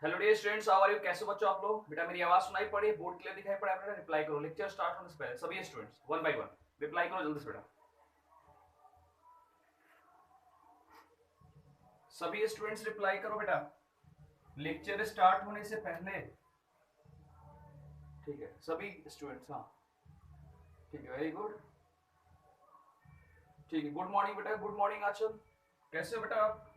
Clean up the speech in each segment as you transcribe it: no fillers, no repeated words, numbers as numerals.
Hello dear students, how are you? कैसे बच्चों आप लोग? बेटा मेरी आवाज सुनाई पड़ी, बोर्ड क्लियर दिखाई पड़ा? बेटा रिप्लाई करो, लेक्चर स्टार्ट होने से पहले सभी students one by one reply करो जल्दी से बेटा। सभी स्टूडेंट्स रिप्लाई करो बेटा, लेक्चर स्टार्ट होने से पहले। ठीक है सभी स्टूडेंट्स, हाँ ठीक है, वेरी गुड। ठीक है, गुड मॉर्निंग बेटा, गुड मॉर्निंग आंचल, कैसे हो बेटा आप?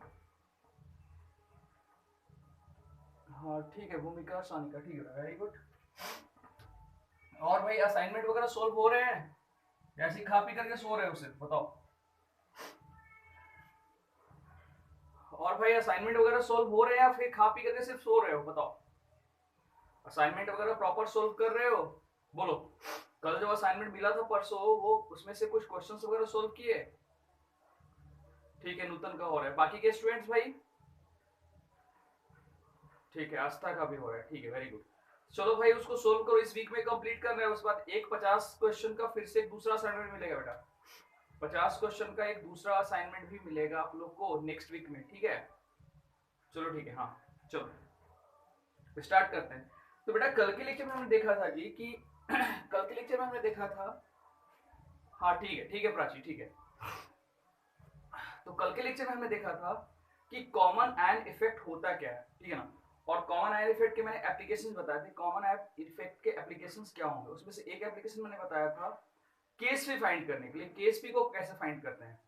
हाँ ठीक है, भूमिका सानिका, ठीक है वेरी गुड। और भाई असाइनमेंट वगैरह सोल्व हो रहे हैं? ऐसे खा पी करके सो रहे हो सिर्फ, बताओ। और भाई असाइनमेंट वगैरह सोल्व हो रहे हैं या फिर खा पी करके सिर्फ सो रहे हो, बताओ। असाइनमेंट वगैरह प्रॉपर सोल्व कर रहे हो? बोलो। कल जो असाइनमेंट मिला था परसों, वो उसमें से कुछ क्वेश्चंस वगैरह सोल्व किए? ठीक है, नूतन का हो रहा है, बाकी के स्टूडेंट्स भाई? ठीक है, आस्था का भी हो रहा है, ठीक है वेरी गुड। चलो भाई उसको सोल्व करो, इस वीक में कंप्लीट कर रहे हैं। उसके बाद एक 50 क्वेश्चन का फिर से एक दूसरा असाइनमेंट मिलेगा बेटा। 50 क्वेश्चन का एक दूसरा असाइनमेंट भी मिलेगा आप लोग को नेक्स्ट वीक में, ठीक है? चलो ठीक है, हाँ चलो स्टार्ट करते हैं। तो बेटा कल के लेक्चर में हमने देखा था जी कि कल के लेक्चर में हमने देखा था, हाँ ठीक है प्राची, ठीक है। तो कल के लेक्चर में हमने देखा था कि कॉमन आयन इफेक्ट होता क्या है, ठीक है ना? और कॉमन आयन इफेक्ट के मैंने एप्लीकेशंस बताए थे। कॉमन आयन इफेक्ट के एप्लीकेशंस क्या होंगे, उसमें से एक एप्लीकेशन मैंने बताया था केएसपी फाइंड करने के लिए। केएसपी को कैसे फाइंड करते हैं?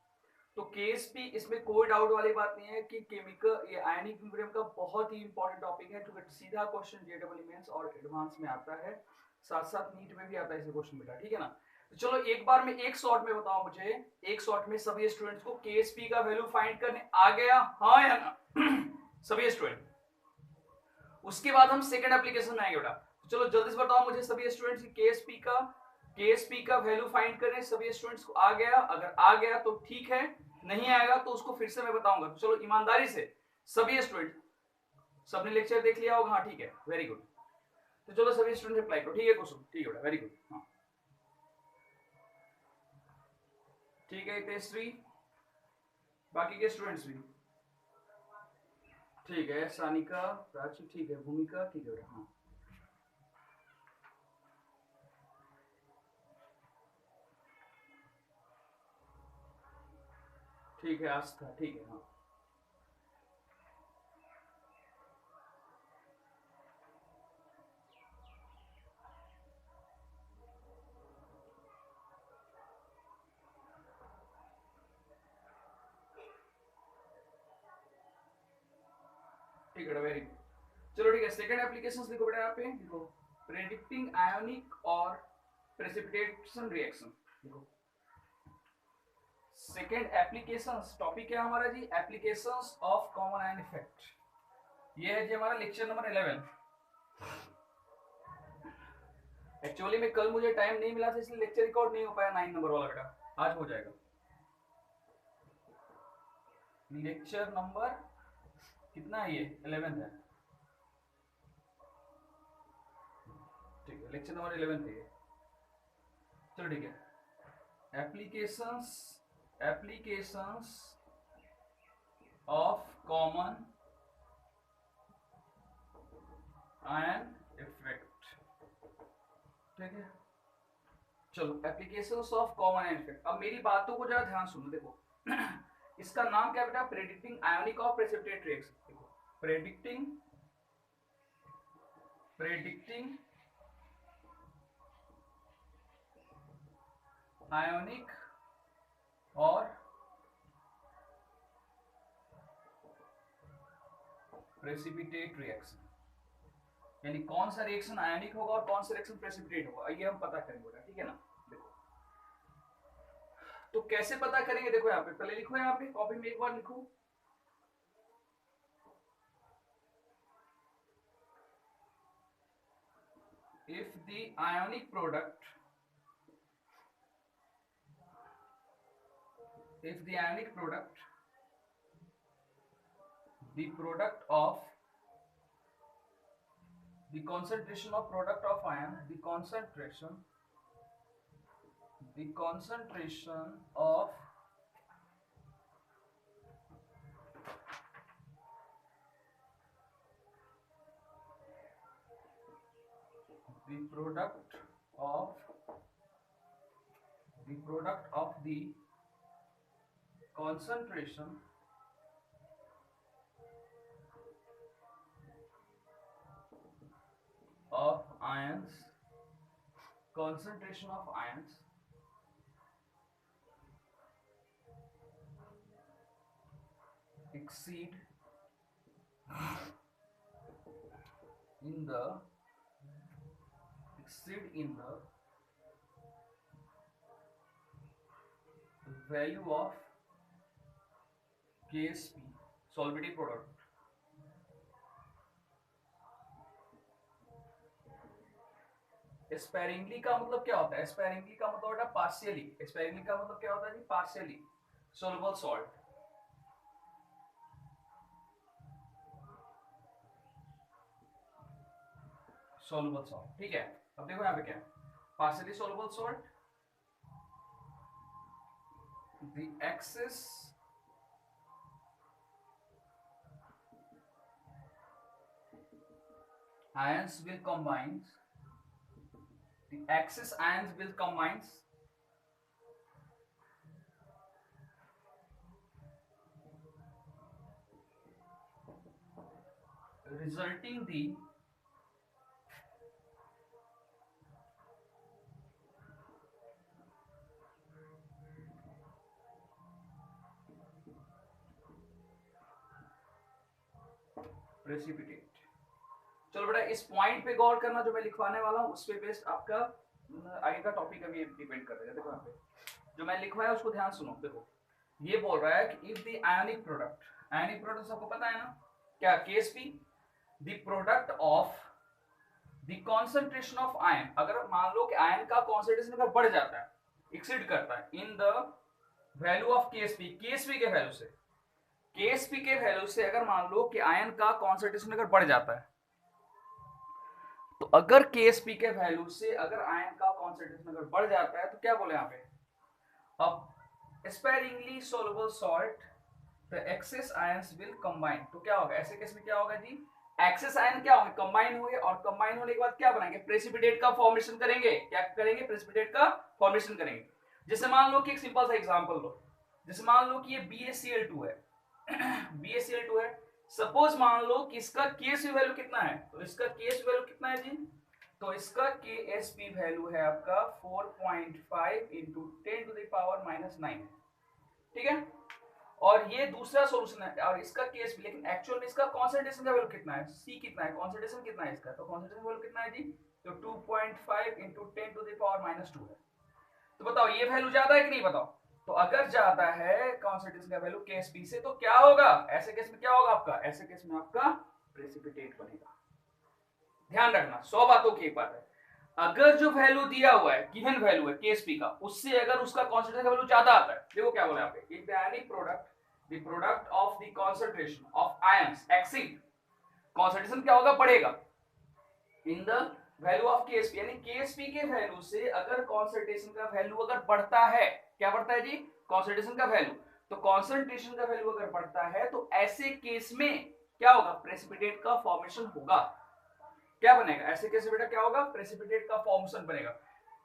तो केएसपी, इसमें कोई डाउट वाली बात नहीं है कि केमिकल ये आयनिक इक्विलिब्रियम का बहुत ही इंपॉर्टेंट टॉपिक है, क्योंकि सीधा क्वेश्चन जेडबल मेंस और एडवांस में आता है, साथ साथ नीट में भी आता है ऐसे क्वेश्चन बेटा, ठीक है ना? तो चलो एक बार में एक शॉट में बताओ मुझे, एक शॉट में सभी स्टूडेंट्स को केएसपी का वैल्यू फाइंड करने आ गया, हाँ या ना? सभी स्टूडेंट। उसके बाद हम सेकंड एप्लीकेशन में आएंगे बेटा। तो चलो जल्दी से बताओ मुझे सभी स्टूडेंट्स की केएसपी का वैल्यू फाइंड करने सभी स्टूडेंट्स को आ गया? अगर आ गया तो ठीक है, नहीं आएगा तो उसको फिर से मैं बताऊंगा। तो चलो ईमानदारी से सभी स्टूडेंट, सबने लेक्चर देख लिया होगा, हाँ ठीक है वेरी गुड। तो चलो सभी स्टूडेंट रिप्लाई करो, ठीक है कुसुम, ठीक है बेटा वेरी गुड, हाँ ठीक है तेजश्री, बाकी के स्टूडेंट्स भी ठीक है, सानिका, प्राची, ठीक है, भूमिका, ठीक है बेटा, हाँ ठीक है, आस्था, ठीक है, हाँ ठीक है वेरी गुड। चलो ठीक है, सेकंड एप्लीकेशंस देखो बेटा, यहाँ पे देखो, प्रेडिक्टिंग आयोनिक और प्रेसिपिटेशन रिएक्शन। देखो सेकंड एप्लीकेशंस, टॉपिक क्या है हमारा जी? Applications of common ion effect. ये है जी हमारा लेक्चर नंबर 11। एक्चुअली में कल मुझे टाइम नहीं मिला था, इसलिए लेक्चर रिकॉर्ड नहीं हो पाया 9 नंबर वाला बेटा, आज हो जाएगा। लेक्चर नंबर कितना है ये? 11 है, ठीक है लेक्चर नंबर 11 है ये। चलो ठीक है, applications of common ion effect, ठीक है। चलो applications of common ion effect. अब मेरी बातों को जरा ध्यान सुनो, देखो इसका नाम क्या बेटा? प्रेडिक्टिंग आयोनिक और प्रेसिपिटेट रिएक्शन। देखो प्रेडिक्टिंग आयोनिक और प्रेसिपिटेट रिएक्शन, यानी कौन सा रिएक्शन आयोनिक होगा और कौन सा रिएक्शन प्रेसिपिटेट होगा, ये हम पता करेंगे, ठीक है ना? देखो तो कैसे पता करेंगे, देखो यहाँ पे पहले लिखो, यहाँ पे कॉपी में एक बार लिखो, if the ionic product the product of the concentration of product of ion, the concentration of the product of the concentration of ions exceed in the value of KSP solubility product. Sparingly का मतलब क्या होता है? Sparingly का मतलब होता है partially. Sparingly का मतलब क्या होता है जी? Partially soluble salt. Soluble salt, ठीक है। अब देखो यहाँ पे क्या है, partially soluble salt, the excess ions will combine resulting the precipitate। चलो बेटा इस पॉइंट पे गौर करना, जो मैं लिखवाने वाला हूँ उस पे बेस्ड आपका आगे का टॉपिक अभी डिपेंड कर रहा है। देखो यहाँ पे जो मैं लिखवाया उसको ध्यान सुनो। देखो ये बोल रहा है कि इफ द आयनिक प्रोडक्ट सबको पता है ना क्या? Ksp, the product of the concentration of ion, अगर मान लो कि आयन का कॉन्सेंट्रेशन अगर बढ़ जाता है, एक्सीड करता है in the value of Ksp, Ksp के वैल्यू से, केएसपी के वैल्यू से अगर मान लो कि आयन का कॉन्सेंट्रेशन अगर बढ़ जाता है, तो अगर केएसपी के वैल्यू से अगर आयन का कॉन्सेंट्रेशन अगर बढ़ जाता है तो क्या बोले यहाँ पे, अब sparingly soluble salt the excess ions will combine. तो क्या होगा ऐसे केस में? क्या होगा जी? एक्सेस आयन क्या होंगे? कंबाइन होंगे, और कंबाइन होने के बाद क्या बनाएंगे? प्रेसिपिटेट का फॉर्मेशन करेंगे। क्या करेंगे? प्रेसिपिटेट का फॉर्मेशन करेंगे। जैसे मान लो कि एक सिंपल सा एग्जांपल लो, जैसे मान लो कि ये BaCl2 है BaCl2 है। सपोज मान लो कि इसका केएसपी वैल्यू कितना है, तो इसका केएसपी वैल्यू कितना है जी? तो इसका केएसपी वैल्यू है आपका 4.5 इंटू 10 टू द पावर -9 है, ठीक है। और ये दूसरा सॉल्यूशन है, और इसका केएसपी, लेकिन एक्चुअल में इसका कॉन्सेंट्रेशन का वैल्यू कितना है? सी कितना है? कॉन्सेंट्रेशन कितना है इसका? तो कॉन्सेंट्रेशन वैल्यू कितना है जी? तो 2.5 इंटू 10 टू द पावर -2 है। तो बताओ ये वैल्यू ज्यादा है कि नहीं? बताओ। तो अगर ज्यादा है कॉन्सेंट्रेशन का वैल्यू केएसपी से, तो क्या होगा ऐसे केस में? क्या होगा आपका? ऐसे केस में आपका प्रेसिपिटेट बनेगा। ध्यान रखना, 100 बातों की एक बात है, अगर जो वैल्यू दिया हुआ है, गिवन वैल्यू है केएसपी का, उससे अगर उसका कॉन्सेंट्रेशन का वैल्यू ज्यादा आता है, देखो क्या बोला यहाँ पे, if the ionic product, the product of the concentration of ions exceed, concentration क्या होगा? बढ़ेगा in the value of Ksp, यानी केएसपी के वैल्यू से अगर कॉन्सेंट्रेशन का वैल्यू अगर बढ़ता है, क्या बढ़ता है जी? कॉन्सेंट्रेशन का वैल्यू। तो कॉन्सेंट्रेशन का वैल्यू अगर बढ़ता है तो ऐसे केस में क्या होगा? प्रेसिपिटेट का फॉर्मेशन होगा। क्या बनेगा ऐसे केस में बेटा? क्या होगा? प्रेसिपिटेट का फॉर्मेशन बनेगा।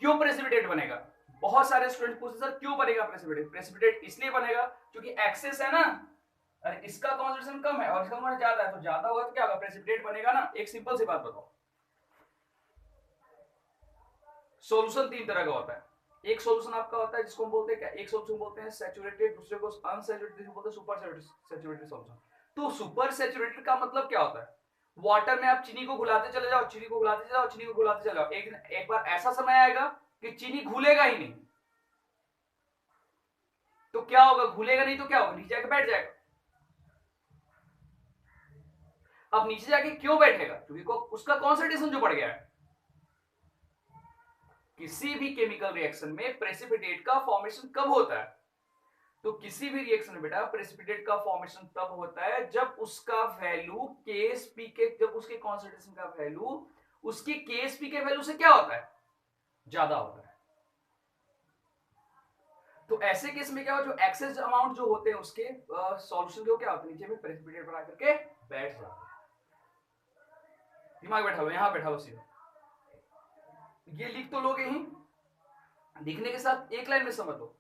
क्यों प्रेसिपिटेट बनेगा? बहुत सारे स्टूडेंट पूछते सर क्यों बनेगा प्रेसिपिटेट? प्रेसिपिटेट इसलिए बनेगा क्योंकि एक्सेस है ना, अरे इसका कॉन्सेंट्रेशन कम है और इसका कॉन्सेंट्रेशन ज्यादा है, तो ज्यादा होगा तो क्या होगा? प्रेसिपिटेट बनेगा ना। एक सिंपल सी बात बताओ, सॉल्यूशन 3 तरह का होता है। एक सॉल्यूशन आपका होता है जिसको हम बोलते हैं क्या? एक सॉल्यूशन बोलते हैं सैचुरेटेड, दूसरे को अनसैचुरेटेड, दूसरे को बोलते हैं सुपर सैचुरेटेड सॉल्यूशन। तो सुपर सैचुरेटेड का मतलब क्या होता है? वाटर में आप चीनी को घुलाते चले जाओ, चीनी को घुलाते चले जाओ, चीनी को घुलाते चले जाओ, एक बार ऐसा समय आएगा कि चीनी घुलेगा ही नहीं। तो क्या होगा? घुलेगा नहीं तो क्या होगा? नीचे जाके बैठ जाएगा। अब नीचे जाके क्यों बैठेगा? क्योंकि उसका कॉन्सेंट्रेशन जो बढ़ गया है। किसी भी केमिकल रिएक्शन में प्रेसिपिटेट का फॉर्मेशन कब होता है? तो किसी भी रिएक्शन में बेटा प्रेसिपिटेट का फॉर्मेशन तब होता है जब उसका वैल्यू केएसपी के, जब उसके कॉन्सेंट्रेशन का वैल्यू उसके केएसपी के वैल्यू से क्या होता है? ज्यादा होता है। तो ऐसे केस में क्या हो, जो एक्सेस अमाउंट जो होते हैं उसके सॉल्यूशन के क्या होते हैं? नीचे में प्रेसिपिटेट बना करके बैठ जाते हैं। दिमाग बैठा लो, यहां बैठा लो सीधा। ये लिख तो लोगे ही, लिखने के साथ एक लाइन में समझ लो।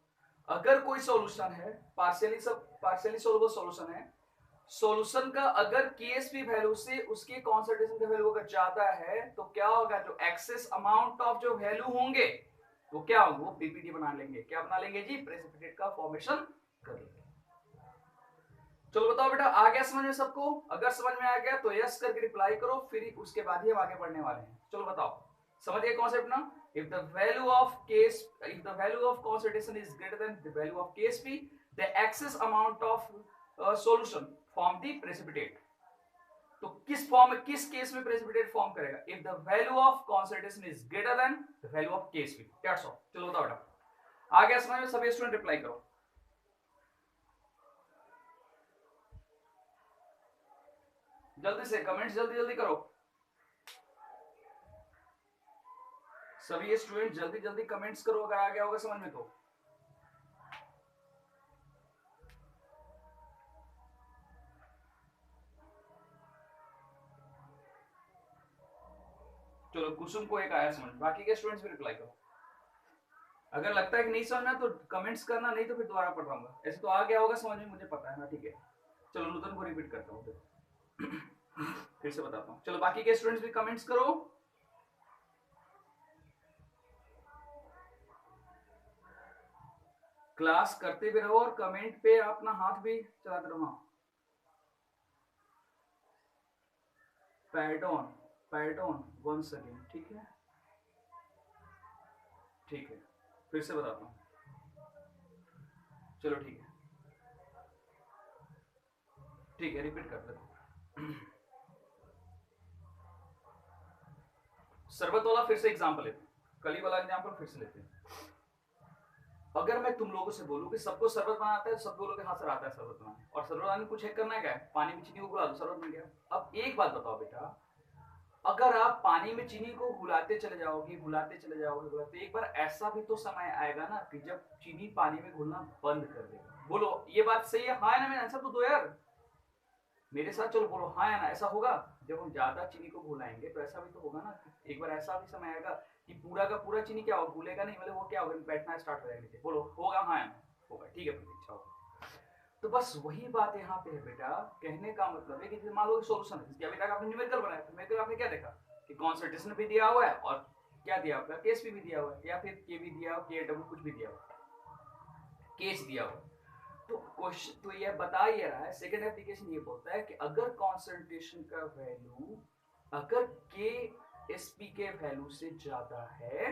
अगर कोई सॉल्यूशन है, पार्शियली सोल्वेबल सॉल्यूशन है, सॉल्यूशन का अगर केएसपी वैल्यू से उसके कॉन्संट्रेशन का वैल्यू अगर ज्यादा है तो क्या होगा, जो एक्सेस अमाउंट ऑफ जो वैल्यू होंगे वो क्या होंगे, वो पीपीटी बना लेंगे। क्या बना लेंगे जी, प्रेसिपिटेट का फॉर्मेशन कर लेंगे। चलो बताओ बेटा, आ गया समझ में सबको? अगर समझ में आ गया तो यस करके रिप्लाई करो, फिर उसके बाद ही हम आगे बढ़ने वाले हैं। चलो बताओ, समझ गए कॉन्सेप्ट ना? if the value of case if the value of concentration is greater than the value of Kp, the excess amount of solution form the precipitate। तो किस फॉर्म में, किस केस में प्रेसिपिटेट फॉर्म करेगा? If the value of concentration is greater than the value of Kp। That's all. चलो बताओ बेटा, आ गया समझ में? सभी स्टूडेंट रिप्लाई करो। जल्दी से कमेंट्स जल्दी जल्दी करो, सभी स्टूडेंट जल्दी जल्दी कमेंट्स करो अगर आ गया होगा समझ में तो। चलो कुसुम को एक आया समझ, बाकी के स्टूडेंट्स भी रिप्लाई करो। अगर लगता है कि नहीं समझना तो कमेंट्स करना, नहीं तो फिर दोबारा पढ़ रहा। ऐसे तो आ गया होगा समझ में, मुझे पता है ना, ठीक है। चलो नूतन को रिपीट करता हूँ फिर से बताता हूँ। चलो बाकी के स्टूडेंट्स भी कमेंट्स करो। क्लास करते भी रहो और कमेंट पे अपना हाथ भी चलाते रहो। पैटर्न पैटर्न वंस अगेन, ठीक है ठीक है, फिर से बताता हूँ। चलो ठीक है रिपीट कर दो। शरबत वाला फिर से एग्जांपल लेते हैं, कली वाला एग्जांपल फिर से लेते हैं। अगर मैं तुम लोगों से बोलूं कि सबको शरबत बनाता है, सब लोगों के हाथ से आता है शरबत बनाने, और शरबत बनाने कुछ है करना क्या है, पानी में चीनी को घुला दो, शरबत बन गया। अब एक बात बताओ बेटा, अगर आप पानी में चीनी को घुलाते चले जाओगे, एक बार ऐसा भी तो समय आएगा ना कि जब चीनी पानी में घुलना बंद कर देगा। बोलो ये बात सही है, हाँ है ना? मैं आंसर तो दो यार मेरे साथ, चलो बोलो हाँ या ना। ऐसा होगा जब हम ज्यादा चीनी को घुलाएंगे तो ऐसा भी तो होगा ना, एक बार ऐसा भी समय आएगा कि पूरा का पूरा चीनी क्या होगा, घुलेगा नहीं, मतलब वो क्या होगा, बैठना स्टार्ट हो जाएगा। बोलो होगा हाँ या ना? होगा, ठीक है प्रतीक्षा होगा। तो बस वही बात यहाँ पे है बेटा, कहने का मतलब है कि मान लो सोल्यूशन है, जिसकी अभी तक आपने न्यूमेरिकल बनाया, तो न्यूमेरिकल आपने क्या देखा कि कॉन्सेंट्रेशन भी दिया हुआ है और क्या दिया हुआ है, केएसपी भी दिया हुआ है, या फिर के भी दिया हुआ, के डब्ल्यू कुछ भी दिया हुआ, केस दिया हुआ। तो क्वेश्चन तो ये बता ही रहा है, सेकंड एप्लीकेशन ये बोलता है कि अगर कॉन्सेंट्रेशन का वैल्यू अगर के एसपी के वैल्यू से ज्यादा है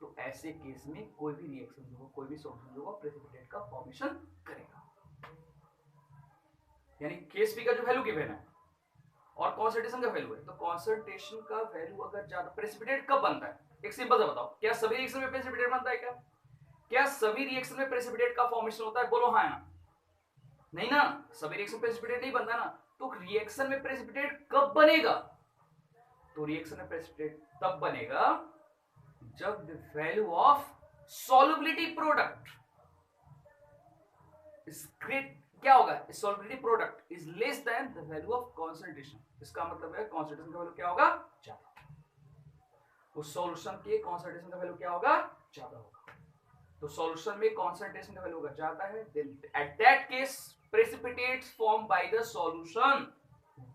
तो ऐसे केस में कोई भी रिएक्शन जो कोई भी सॉल्यूशन जो प्रेसिपिटेट का फॉर्मेशन करेगा। यानी केएसपी का जो वैल्यू गिवन है और कॉन्सेंट्रेशन का वैल्यू है, तो कॉन्सेंट्रेशन का वैल्यू अगर ज्यादा, प्रेसिपिटेट कब बनता है? एक सिंपल सा बताओ, क्या सभी रिएक्शन में प्रेसिपिटेट बनता है? क्या सभी रिएक्शन में प्रेसिपिटेट का फॉर्मेशन होता है? बोलो हाँ ना? नहीं ना, सभी रिएक्शन प्रेसिपिटेट नहीं बनता ना। तो रिएक्शन में प्रेसिपिटेट कब बनेगा? तो रिएक्शन में प्रेसिपिटेट तब बनेगा जब the value of solubility product is great, क्या होगा, solubility product is less than the value of concentration. इसका मतलब है कॉन्सेंट्रेशन का वैल्यू क्या होगा, ज्यादा। उस सॉल्यूशन के कॉन्सेंट्रेशन का वैल्यू क्या होगा, ज्यादा होगा। तो सॉल्यूशन में कॉन्सेंट्रेशन का वैल्यू अगर ज्यादा है, then at that case precipitates form by the solution.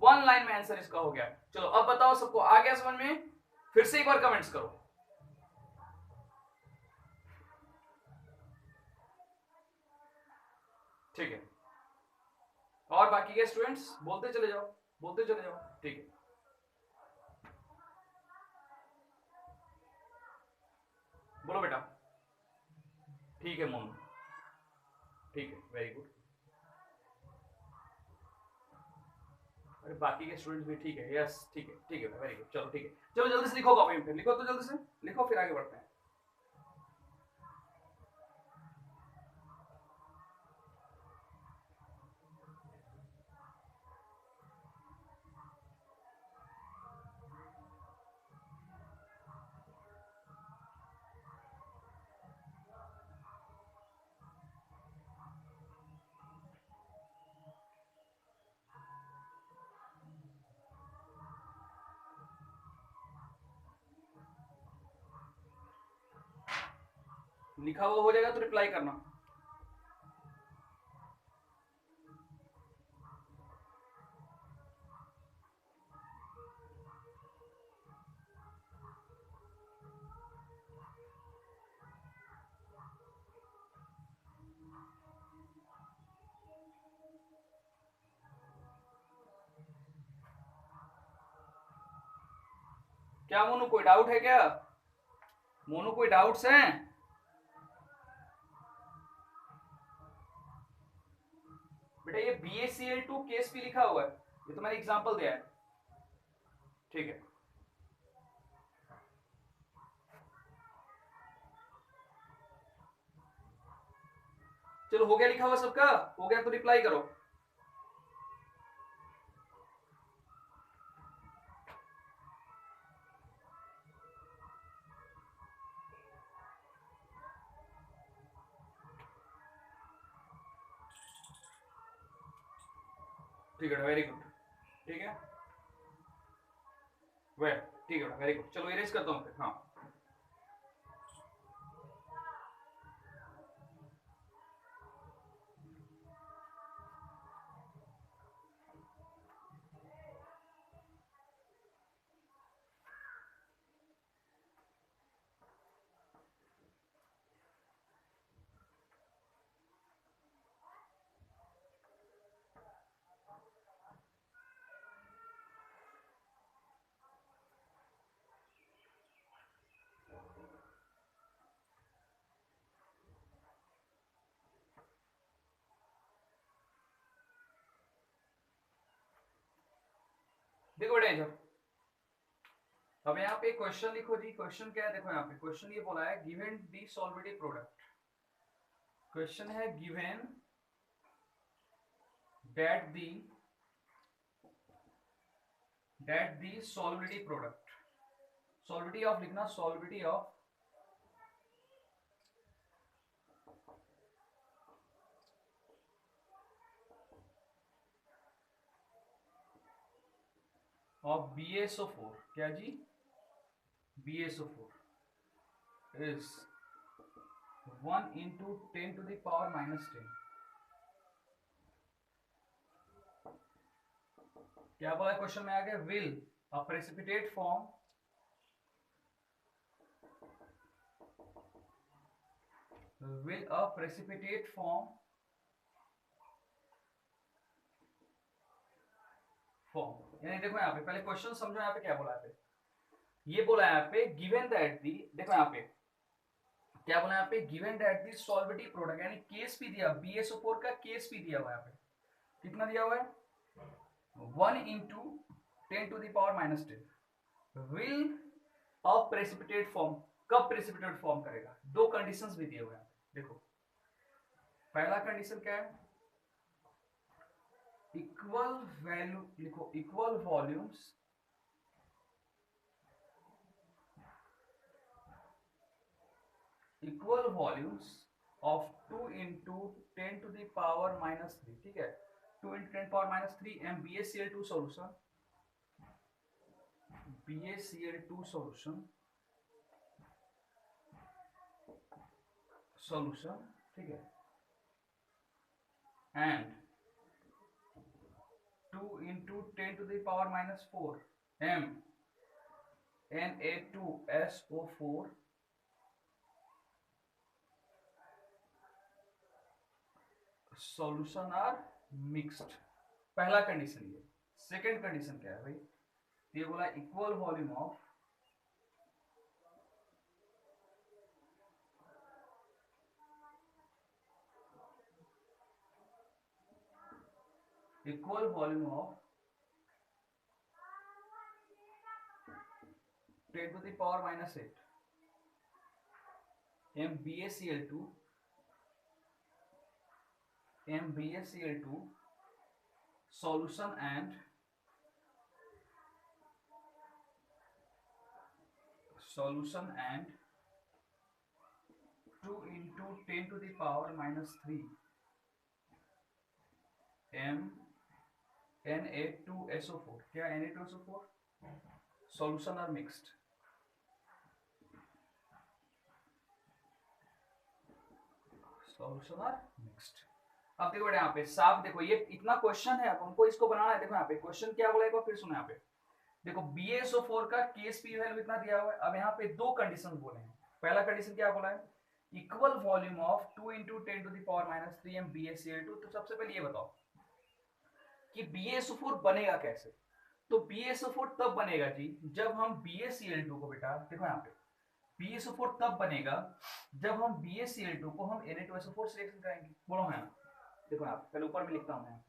One line में आंसर इसका हो गया। चलो अब बताओ, सबको आ गया समझ में? फिर से एक बार कमेंट्स करो। ठीक है, और बाकी के स्टूडेंट्स बोलते चले जाओ, ठीक है। बोलो बेटा। ठीक है मोनू, ठीक है, वेरी गुड। अरे बाकी के स्टूडेंट्स भी ठीक है, यस ठीक है वेरी गुड। चलो ठीक है, चलो जल्दी से लिखो कॉपी में, लिखो तो जल्दी से लिखो, फिर आगे बढ़ते हैं। लिखा हुआ हो जाएगा तो रिप्लाई करना। क्या मोनू कोई डाउट है क्या? मोनू कोई डाउट्स हैं? बेटा ये BaCl2 केस भी लिखा हुआ है, ये तो मैंने एग्जांपल दिया है, ठीक है। चलो हो गया लिखा हुआ सबका? हो गया तो रिप्लाई करो। ठीक है, वेरी गुड। ठीक है, वेल ठीक है, वेरी गुड। चलो इरेज करता हूँ फिर। हाँ देखो बेटा इधर, अब यहाँ पे क्वेश्चन लिखो जी। क्वेश्चन क्या है? देखो यहाँ पे क्वेश्चन ये बोला है given the solubility product. Question है given that the solubility product, solubility of लिखना, सॉल्वेटिव ऑफ BaSO4, क्या जी? BaSO4 is 1 into 10 to the power minus 10। क्या बोला है क्वेश्चन में आगे? Will a precipitate form form, यानी देखो यहाँ पे पहले क्वेश्चन समझो। यहाँ पे क्या बोला है? ये बोला है यहाँ पे गिवन दैट दी, देखो यहाँ पे क्या बोला है यहाँ पे? Given that the solubility product, यानी केस भी दिया, BaSO4 का केस भी दिया हुआ है यहाँ पे। कितना दिया हुआ है? 1 into 10 to the power minus 10 will of precipitate form। कब प्रेसिपिटेट फॉर्म करेगा? दो कंडीशंस भी दिए हुए हैं, देखो। पहला कंडीशन क्या है? इक्वल वैल्यू लिखो, equal volumes of 2 into 10 to the power minus 3, ठीक है। 2 into 10 power minus 3 and BaCl2 solution, ठीक है, and 2 into 10 to the power minus 4 M Na2SO4 solution are mixed. पहला कंडीशन ये। सेकंड कंडीशन क्या है भाई? ये बोला equal volume of equal volume of 10 to the power minus 8 MbAcl2 solution and 2 into 10 to the power minus 3 Na2SO4, क्या Na2SO4 solution are mixed। Solution are mixed. अब देखो बेटा यहाँ पे साफ देखो, ये इतना क्वेश्चन है, अब हमको इसको बनाना है। देखो यहाँ पे क्वेश्चन क्या बोला, एक बार फिर सुनो यहाँ पे। देखो BaSO4 का KsP वैल्यू इतना दिया हुआ है। अब यहाँ पे दो कंडीशन बोले हैं। पहला कंडीशन क्या बोला है, equal volume of 2 × 10⁻³ m BaCl2। तो सबसे पहले ये बताओ कि BaSO4 बनेगा कैसे। तो BaSO4 तब बनेगा जी जब हम BaCl2 को, बेटा देखो यहाँ पे BaSO4 तब बनेगा जब हम BaCl2 को हम Na2SO4 से रिएक्शन कराएंगे। बोलो है ना। देखो यहाँ पहले ऊपर में लिखता हूं मैं।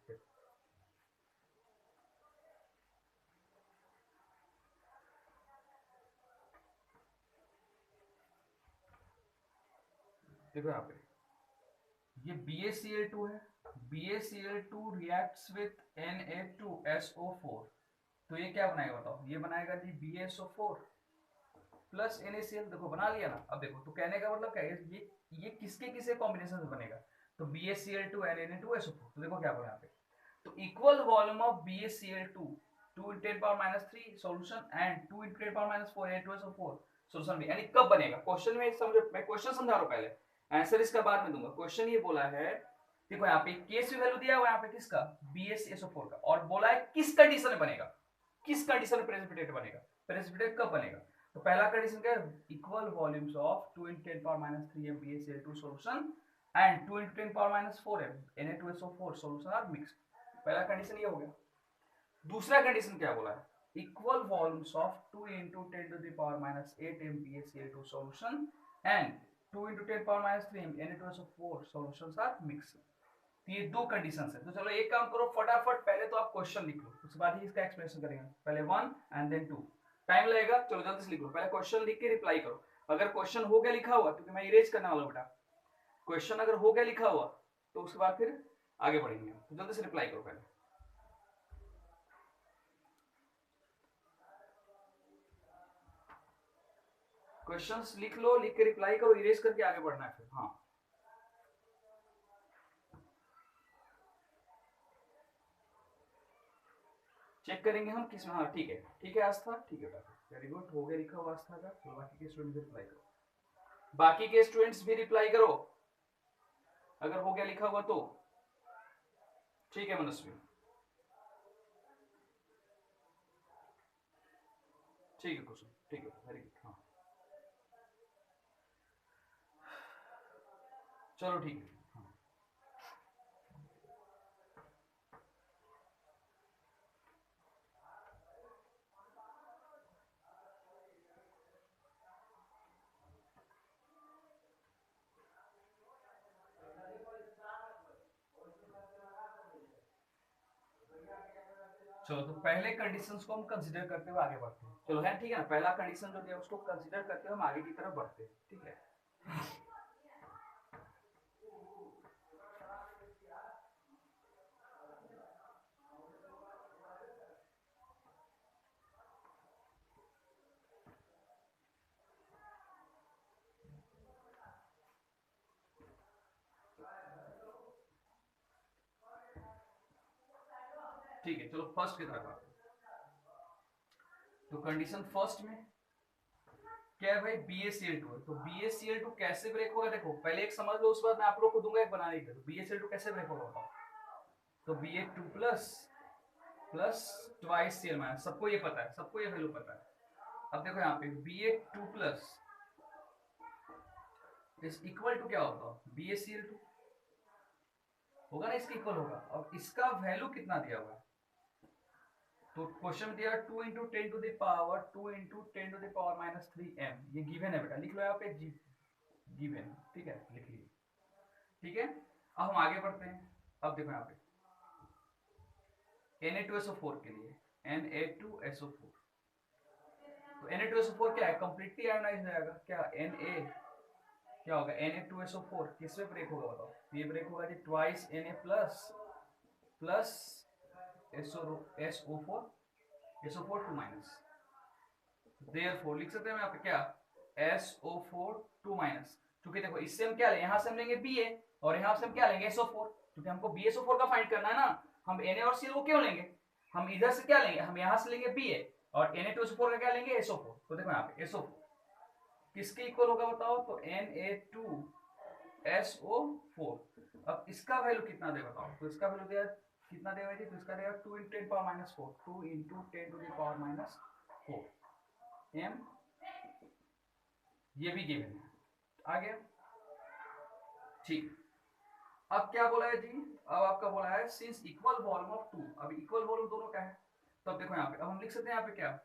देखो यहाँ पे ये BaCl2 है, BaCl2 रिएक्ट्स विथ Na2SO4। तो ये क्या बनाएगा बताओ, ये बनाएगा जी BaSO4 प्लस NaCl। देखो बना लिया ना। अब देखो तो कहने का मतलब क्या है, ये किसके किसके कॉम्बिनेशन से बनेगा, तो BaCl2 and Na2SO4। तो देखो क्या बोला यहाँ पे, तो equal volume of BaCl2 2 × 10⁻³ solution and 2 × 10⁻4 Na2SO4 solution में। यानी कब बनेगा, क्वेश्चन में समझो, मैं क्वेश्चन समझा रहा हूं, पहले आंसर इसका बाद में दूंगा। क्वेश्चन ये बोला है, देखो यहाँ पे केस वैल्यू दिया हुआ है यहाँ पे किसका, BaSO4 का, और बोला है किस कंडीशन में बनेगा, किस कंडीशन में प्रेसिपिटेट बनेगा, प्रेसिपिटेट कब बनेगा। तो पहला कंडीशन क्या है, equal volumes of 2 × 10⁻³ m BaCl2 solution and 2 × 10⁻4 m Na2SO4 solution are mixed. पहला कंडीशन ये हो गया। दूसरा कंडीशन क्या बोला है, equal volumes of 2 × 10⁻8 m BaCl2 solution and 2 × 10⁻3 m Na2SO4 solutions are mixed. तो ये दो कंडीशंस है। तो चलो एक काम करो फटाफट, पहले तो आप क्वेश्चन लिख लो, उसके बाद ही इसका एक्सप्लेनेशन करेंगे। पहले 1 एंड देन 2, टाइम लगेगा। चलो जल्दी से लिख लो, पहले क्वेश्चन लिख के रिप्लाई करो। अगर क्वेश्चन हो गया लिखा हुआ, क्योंकि मैं इरेज करने वाला हूं बेटा, क्वेश्चन अगर हो गया लिखा हुआ तो उसके बाद फिर आगे बढ़ेंगे। तो जल्दी से रिप्लाई करो पहले। क्वेश्चंस लिख लो, लिख के रिप्लाई करो, इरेज करके आगे बढ़ना है फिर। हाँ चेक करेंगे हम किस में। हाँ ठीक है, ठीक है आस्था, ठीक है बेटा, वेरी गुड, हो गया लिखा हुआ आस्था का। तो बाकी के स्टूडेंट्स भी रिप्लाई करो, बाकी के स्टूडेंट्स भी रिप्लाई करो अगर हो गया लिखा हुआ तो। ठीक है मनस्वी, ठीक है कुसुम, ठीक है, वेरी गुड। हाँ चलो ठीक है। चलो तो पहले कंडीशंस को हम कंसीडर करते हुए आगे बढ़ते हैं। चलो है ठीक है ना, पहला कंडीशन जो दिया उसको कंसीडर करते हुए हम आगे की तरफ बढ़ते हैं। ठीक है, ठीक है। चलो फर्स्ट की तरफ आते हैं। तो कंडीशन फर्स्ट में क्या है भाई, BaCl2 है। तो BaCl2 कैसे ब्रेक होगा, देखो पहले एक समझ लो, उसके बाद मैं आप लोग को दूंगा एक बनाने के लिए। तो BaCl2 कैसे ब्रेक होगा बताओ, तो Ba2 plus twice Cl minus, सबको ये पता है, सबको ये वैल्यू पता है। अब देखो यहाँ पे Ba2 plus is equal to क्या होगा, BaCl2 होगा ना, इसके इक्वल होगा। अब इसका वैल्यू कितना दिया हुआ है, तो क्वेश्चन दिया 2 × 10⁻2 × 10⁻³ m। ये गिवन है बेटा, लिख लो यहाँ पे गिवन। ठीक है, लिख लीजिए। ठीक है, अब हम आगे बढ़ते हैं। अब देखो यहाँ पे Na2SO4 के लिए Na2SO4, तो Na2SO4 क्या है, कंप्लीटली आयोनाइज हो जाएगा। क्या Na क्या होगा, Na2SO4 किसमें ब्रेक होगा बताओ, ये ब्रेक होगा जी twice Na plus SO4 2 minus. Therefore लिख सकते हैं यहाँ पे क्या, SO4 2 माइनस। क्योंकि देखो इससे हम क्या लेंगे, यहाँ से हम लेंगे Ba और यहाँ से हम क्या लेंगे SO4, क्योंकि हमको BaSO4 का फाइंड करना है ना। हम Na और Cl को क्यों लेंगे, हम इधर से क्या लेंगे, हम यहाँ से लेंगे Ba और Na2SO4 का क्या लेंगे SO4। तो देखो यहाँ पे SO4 किसके इक्वल होगा बताओ, तो Na2 SO4। अब इसका वैल्यू कितना दे बताओ, तो इसका वैल्यू दिया कितना देगा जी, तो इसका देगा 2 × 10⁻⁴, 2 × 10⁻⁴ m, ये भी गिवन है। आ गया, ठीक। अब क्या बोला है जी, अब आपका बोला है since equal volume of two, अब इक्वल वॉल्यूम दोनों का है, तो अब देखो यहाँ पे, अब हम लिख सकते हैं यहाँ पे क्या,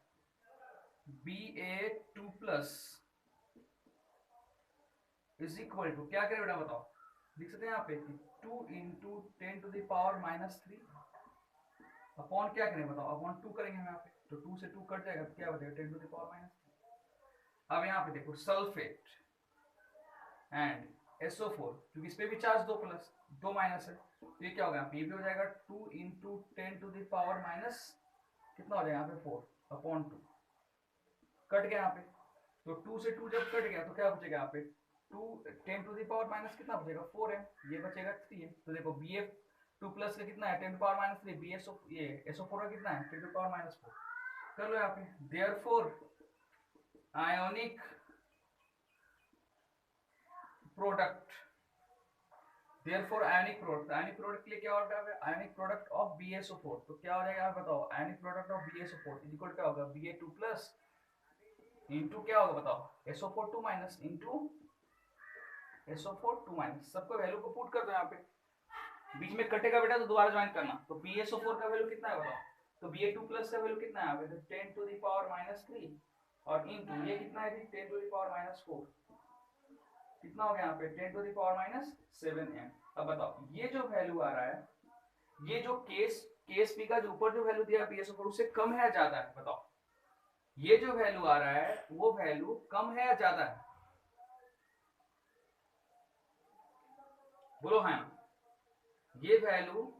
Ba2+ इज इक्वल टू क्या करें बेटा बताओ, लिख सकते हैं यहाँ पे 2 × 10⁻³ अपॉन क्या करें बताओ, अपॉन 2 करेंगे हम यहाँ पे, तो 2 से 2 कट जाएगा तो क्या बचेगा 10⁻³। अब यहाँ पे देखो सल्फेट एंड SO4, क्योंकि इस पे भी चार्ज 2 प्लस 2 माइनस है, तो ये क्या होगा, ये भी हो जाएगा 2 × 10⁻⁻, कितना हो जाएगा यहाँ पे 4 अपॉन 2, कट गया यहाँ पे, तो 2 से 2 जब कट गया तो क्या बचेगा यहाँ पे 2 10⁻⁻, कितना बचेगा 4 है, ये बचेगा 3 है। तो देखो Bf2+ का कितना है 10⁻⁻, BSO ये SO4 का कितना है 10⁻⁴, कर लो यहाँ पे। Therefore ionic product, therefore ionic product, ionic product के लिए क्या होगा, आयोनिक प्रोडक्ट ऑफ BSO4, तो क्या हो जाएगा बताओ, ionic product of BSO4 is equal क्या होगा Ba2+ इनटू क्या होगा बताओ SO4 2- इनटू SO4 2-, सबको वैल्यू को पुट कर दो यहाँ पे, बीच में कटेगा बेटा तो दोबारा ज्वाइन करना, तो BSO4 का वैल्यू कितना है बताओ, तो Ba2+ का वैल्यू कितना है यहाँ पे 10⁻³ और इनटू ये कितना है 10⁻⁴, कितना हो गया यहाँ पे 10⁻⁷ m। अब बताओ ये जो वैल्यू आ रहा है, ये जो केस पी का जो ऊपर जो वैल्यू दिया BSO4 उससे कम है या ज्यादा है बताओ, ये जो वैल्यू आ रहा है वो वैल्यू कम है या ज्यादा है, बोलो हाँ, ये वैल्यू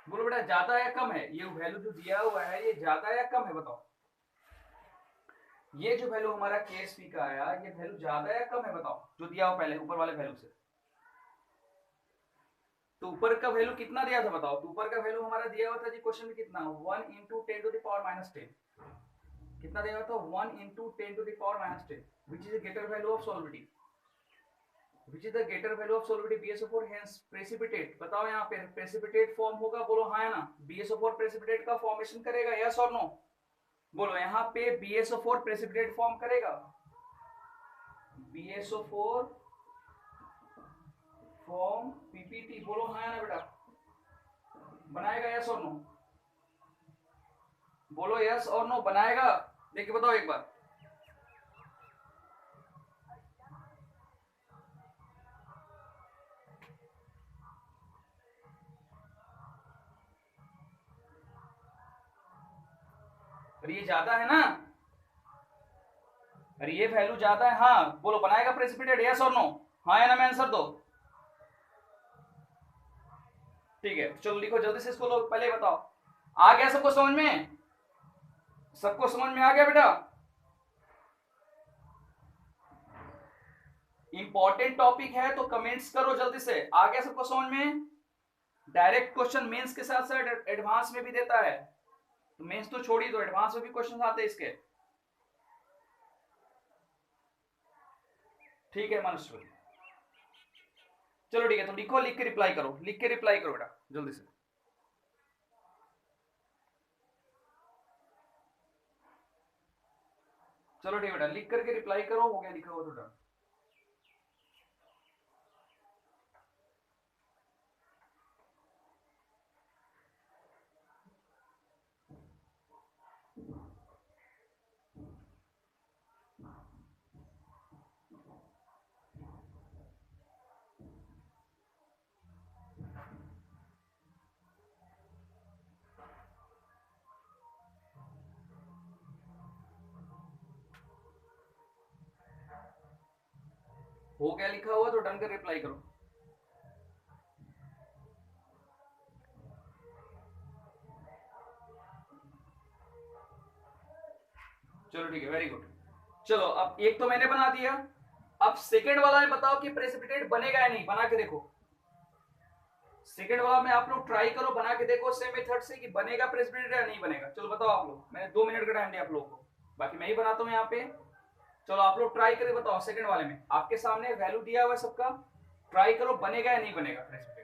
बोलो बेटा ज्यादा या कम है, ये वैल्यू जो दिया हुआ है ये ज्यादा या कम है बताओ, ये जो वैल्यू हमारा KSP का आया ये वैल्यू ज्यादा या कम है बताओ, जो दिया हुआ पहले ऊपर वाले वैल्यू से, तो ऊपर का वैल्यू कितना दिया था बताओ, तो ऊपर का वैल्यू हमारा दिया हुआ था जी क्वेश्चन में कितना 1 × 10⁻⁻10, कितना दिया हुआ था 1 × 10⁻⁻10 which is a greater value of solubility, which is the greater value of solubility BSO4 hence precipitate, बताओ यहाँ पे precipitate फॉर्म होगा, बोलो हाँ है ना, BSO4 precipitate का फॉर्मेशन करेगा यस और नो, बोलो यहाँ पे BSO4 precipitate फॉर्म करेगा, BSO4 फॉर्म PPT, बोलो हाँ है ना बेटा, बनाएगा यस और नो, बोलो यस और नो बनाएगा, देखिए बताओ एक बार, अरे ये ज्यादा है ना, अरे ये वैल्यू ज्यादा है, हाँ बोलो बनाएगा प्रेसिपिटेट यस और नो, हाँ या ना में आंसर दो, ठीक है चलो लिखो जल्दी से इसको, लोग पहले बताओ, आ गया सबको समझ में, सबको समझ में आ गया बेटा, इंपॉर्टेंट टॉपिक है तो कमेंट्स करो जल्दी से, आ गया सबको समझ में, डायरेक्ट क्वेश्चन मेंस के साथ साथ एडवांस में भी देता है, तो मेंस तो छोड़ी दो, एडवांस में भी क्वेश्चन आते हैं इसके, ठीक है मनुष्य, चलो ठीक है, तो लिखो, लिख के रिप्लाई करो, लिख के रिप्लाई करो बेटा जल्दी से, चलो ठीक है बेटा लिख करके रिप्लाई करो, हो गया लिखा हुआ तो डन। हो गया लिखा हुआ तो डन कर रिप्लाई करो, चलो ठीक है वेरी गुड। चलो अब एक तो मैंने बना दिया, अब सेकंड वाला में बताओ कि प्रेसिपिटेट बनेगा या नहीं, बना के देखो, सेकंड वाला में आप लोग ट्राई करो, बना के देखो सेम मेथड से कि बनेगा प्रेसिपिटेट या नहीं बनेगा। चलो बताओ आप लोग, मैंने 2 मिनट का टाइम दिया आप लोगों को, बाकी मैं ही बनाता हूँ यहाँ पे। चलो आप लोग ट्राई करके बताओ, सेकंड वाले में आपके सामने वैल्यू दिया हुआ है सबका, ट्राई करो बनेगा या नहीं बनेगा प्रेसिपिटेट।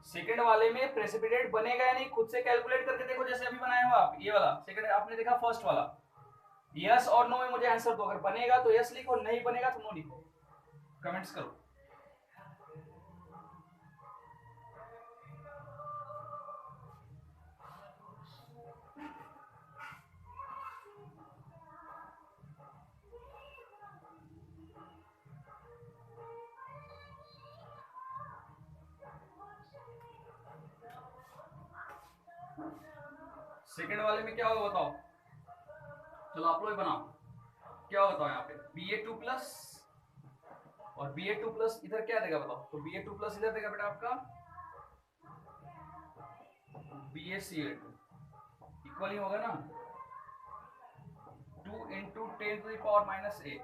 सेकंड वाले में प्रेसिपिटेट बनेगा या नहीं खुद से कैलकुलेट करके देखो, जैसे अभी बनाया हुआ आप ये वाला। सेकंड आपने देखा फर्स्ट वाला, यस और नो में मुझे आंसर दो, अगर बनेगा तो यस लिखो, नहीं बनेगा तो नो लिखो, कमेंट्स करो। सेकंड वाले में क्या होगा बताओ, चलो आप लोग बनाओ क्या होता है यहाँ पे, Ba2 प्लस और Ba2 प्लस इधर क्या देगा बताओ, तो Ba2 प्लस इधर देगा बेटा आपका BaCl2 इक्वल ही होगा ना 2 × 10⁻⁸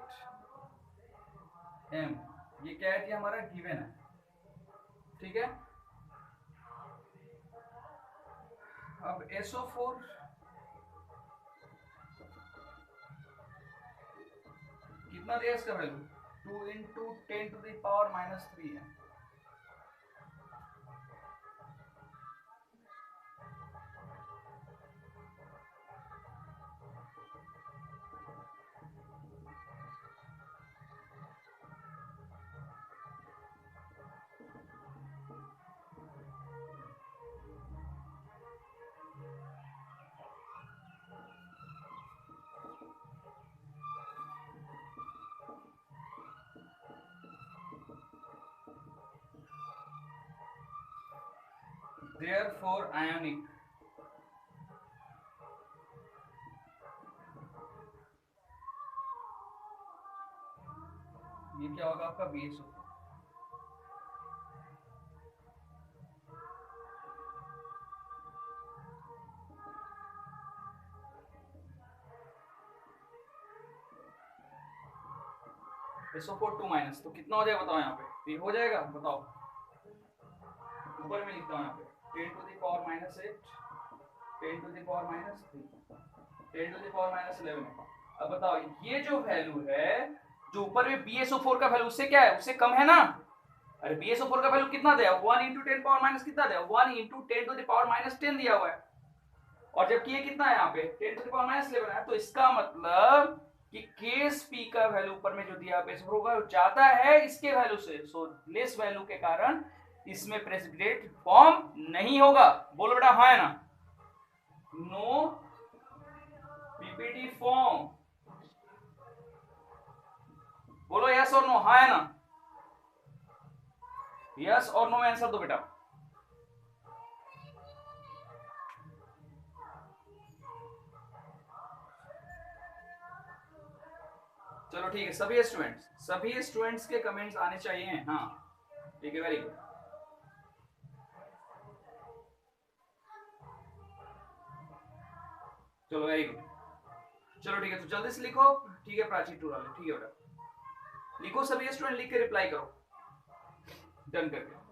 m, ये क्या है कि हमारा गिवन है, ठीक है। अब SO4 कितना दिया इसका वैल्यू, 2 × 10⁻³ है। Therefore ionic ये क्या होगा आपका BaSO, SO4 2 माइनस, तो कितना हो जाएगा बताओ यहाँ पे, ये हो जाएगा बताओ, ऊपर में लिखता हूँ यहाँ पे 10⁻⁸, 10⁻³ 10⁻11। अब बताओ ये जो वैल्यू है, जो ऊपर में BaSO4 का वैल्यू उससे क्या है, उससे कम है ना। अरे BaSO4 का वैल्यू कितना दिया, 1 × 10⁻⁻ कितना दिया, 1 × 10⁻10 दिया हुआ है, और जबकि ये कितना है यहाँ पे 10⁻11 है, तो इसका मतलब कि केस पी का वैल्यू ऊपर में जो दिया होगा ज्यादा है इसके वैल्यू से, सो लेस वैल्यू के कारण इसमें प्रेसिपिटेट फॉर्म नहीं होगा। बोलो बेटा हाँ है ना, नो पीपीटी फॉर्म, बोलो यस और नो, हाँ है ना, यस और नो में आंसर दो बेटा। चलो ठीक है, सभी स्टूडेंट्स के कमेंट्स आने चाहिए, हाँ ठीक है, वेरी गुड। चलो वेरी गुड, चलो ठीक है, तो जल्दी से लिखो, ठीक है प्राची टू वाले, ठीक है बेटा लिखो, सभी स्टूडेंट लिख के रिप्लाई करो डन करके।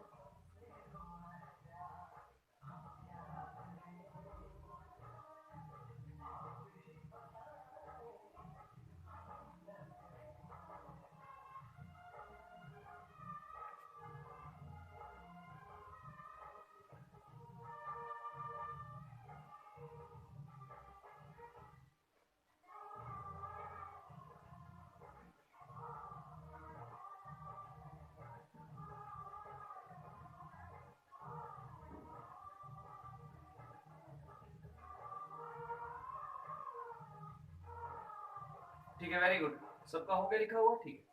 ठीक है, वेरी गुड। सबका हो गया लिखा हुआ, ठीक है।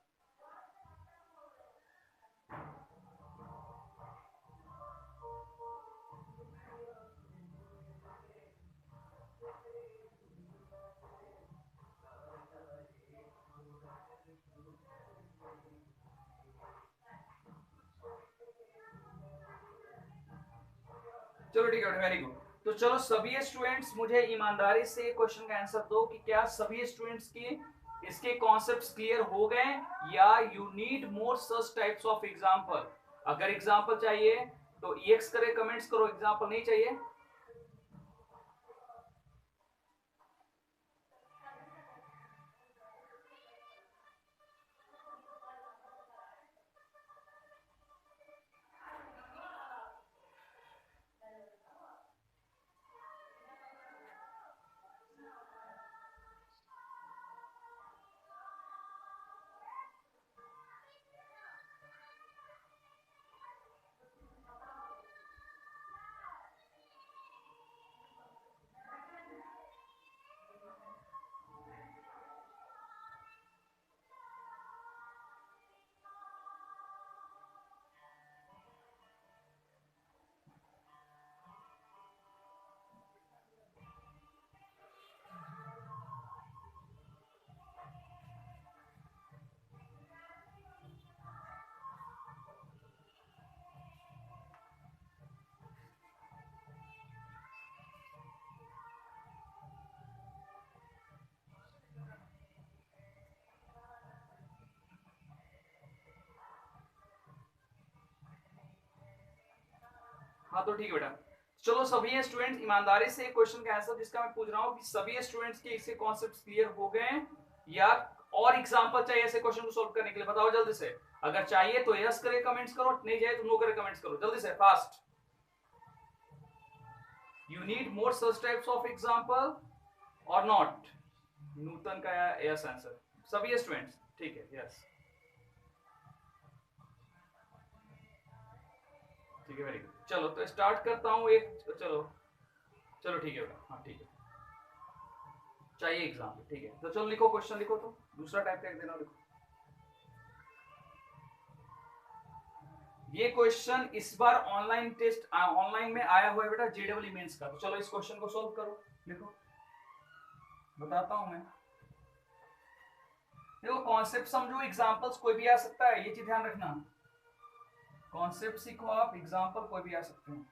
चलो ठीक है, वेरी गुड। तो चलो सभी स्टूडेंट्स मुझे ईमानदारी से क्वेश्चन का आंसर दो कि क्या सभी स्टूडेंट्स की इसके कॉन्सेप्ट्स क्लियर हो गए या you need more such types of example. अगर एग्जांपल चाहिए तो ईएक्स करे, कमेंट्स करो। एग्जांपल नहीं चाहिए हाँ तो ठीक है बेटा। चलो सभी स्टूडेंट्स ईमानदारी से क्वेश्चन का आंसर जिसका मैं पूछ रहा हूँ कि सभी स्टूडेंट्स के इसके कॉन्सेप्ट्स क्लियर हो गए हैं या और एग्जांपल चाहिए ऐसे क्वेश्चन को सॉल्व करने के लिए, बताओ जल्दी से। अगर चाहिए तो यस करे कमेंट्स करो, नहीं चाहिए तो नो करे कमेंट्स करो, जल्दी से fast. You need more such types of example और नॉट। नूतन का यस आंसर सभी स्टूडेंट्स, ठीक है, यस ठीक है, वेरी गुड। चलो तो स्टार्ट करता हूँ एक, चलो चलो ठीक है बेटा, हाँ ठीक है, चाहिए एग्जाम्पल, ठीक है। तो चलो लिखो, क्वेश्चन लिखो, तो दूसरा टाइप का देना, लिखो। ये क्वेश्चन इस बार ऑनलाइन टेस्ट ऑनलाइन में आया हुआ है बेटा, जेडब्ल्यू मेंस का। तो चलो इस क्वेश्चन को सॉल्व करो, लिखो, बताता हूं मैं। देखो कॉन्सेप्ट समझो, एग्जांपल्स कोई भी आ सकता है, ये चीज ध्यान रखना। कॉन्सेप्ट सीखो आप, एग्जांपल कोई भी आ सकते हैं।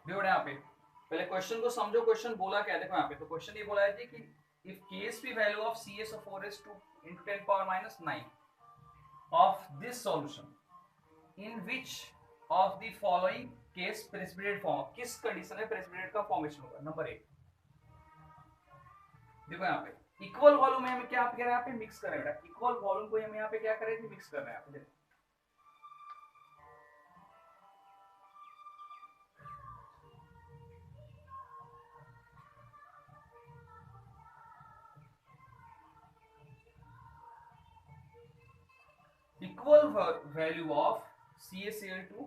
देखो यहाँ पे पहले क्वेश्चन को समझो, क्वेश्चन बोला क्या है, देखो यहाँ पे। तो क्वेश्चन ये बोला है कि if KSP value of CS4 is 2 into 10 power minus 9 of this solution in which of the following case precipitate form, किस कंडीशन में प्रेसिपिटेट का फॉर्मेशन होगा। नंबर 1 देखो यहाँ पे इक्वल वॉल्यूम में हम क्या कह रहे हैं, यहाँ पे मिक्स कर रहे हैं। इक्वल वॉल्यूम को हम यहाँ पे क्या कर रहे थे, मिक्स कर रहे हैं। इक्वल वैल्यू ऑफ CaCl2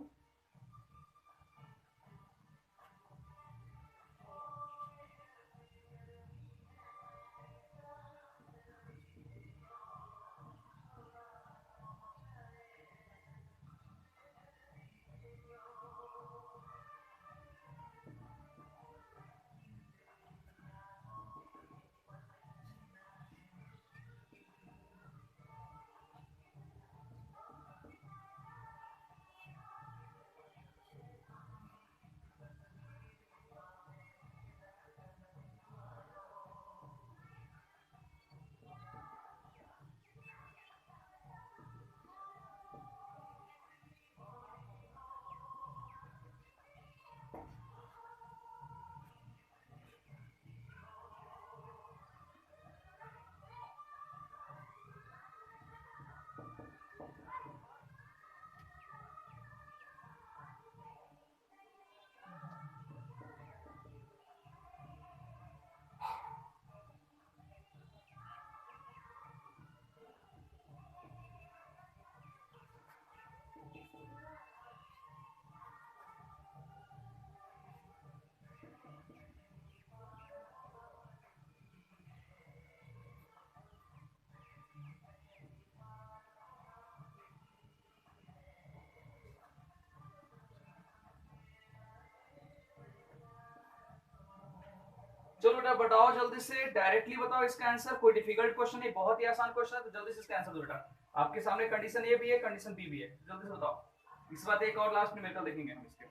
चलो बेटा बताओ जल्दी से, डायरेक्टली बताओ इसका आंसर। कोई डिफिकल्ट क्वेश्चन नहीं, बहुत ही आसान क्वेश्चन है, तो जल्दी से इसका आंसर दो बेटा। आपके सामने कंडीशन ए भी है, कंडीशन बी भी है, जल्दी से बताओ। इस बात एक और लास्ट न्यूमेरिकल देखेंगे हम इसके